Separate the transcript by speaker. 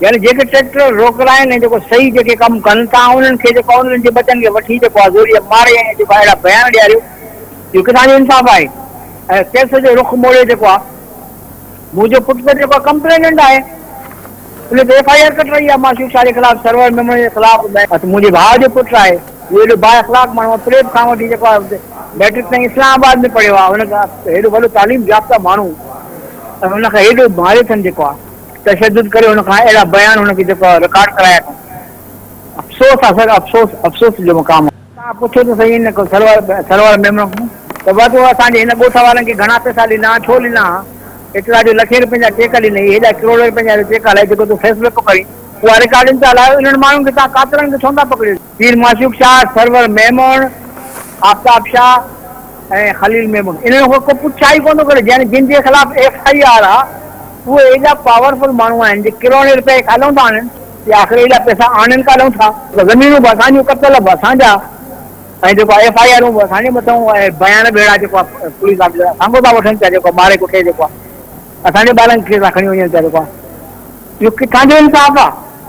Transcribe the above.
Speaker 1: यानी जेके ट्रैक्टर रोकड़ा आहिनि जेको सही जेके कम कनि था उन्हनि खे जेको उन्हनि जे बचनि खे वठी जेको आहे ज़ोरीअ मारे ऐं जेको अहिड़ा बयान ॾियारियो इहो किथां जो इंसाफ़ आहे। ऐं केस जो रुख मोड़े जेको आहे मुंहिंजो पुटु त जेको आहे कंप्लेनेंट आहे उन ते FIR कट रही आहे मासूक शाह जे ख़िलाफ़ सर्वर मेमोरी जे ख़िलाफ़। मुंहिंजे भाउ जो पुटु आहे उहो हेॾो बा अख़लाक़ माण्हू प्रेप खां वठी जेको आहे मैट्रिक ताईं इस्लामाबाद में पढ़ियो आहे हुनखां हेॾो वॾो तालीम याफ़्ता माण्हू ऐं हुनखां हेॾो मारे अथनि जेको आहे तशदुद करे हुनखां अहिड़ा बयान हुनखे जेको आहे रिकॉर्ड कराया अथऊं। अफ़सोस आहे सर, अफ़सोस जो मुक़ाम आहे। तव्हां पुछो त सही हिन सर्वर मेमो खां त वधि असांजे हिन ॻोठ वारनि खे घणा पैसा ॾिना छो ॾिना एतिरा जो लखे रुपए जा चेक ॾिनई हेॾा करोड़ रुपए जा चेक हलाए जेको तूं फ़ैसिलो थो करी उहा रिकॉर्डिंग था हलायो। इन्हनि माण्हुनि खे तव्हां कातरनि खे छो था पकड़ियो? पीर मासूक शाह, सर्वर मेमोन, आफ्ताब शाह ऐं ख़लील मेमून इन्हनि खां को पुछा ई कोन थो करे जिन जे ख़िलाफ़ FIR आहे उहे एॾा पावरफुल माण्हू आहिनि जे करोड़े रुपए खालूं था आहिनि कि आख़िर एॾा पैसा आणनि काॾूं था। ज़मीनूं बि असांजूं कतल बि असांजा ऐं जेको FIR बि असांजे मथां ऐं बयान बि अहिड़ा जेको आहे पुलिस ऑफिसर असांखो था वठनि पिया जेको मारे कुटे जेको आहे असांजे ॿारनि खे था खणी वञनि पिया जेको आहे इहो किथां जो इंसाफ़ आहे?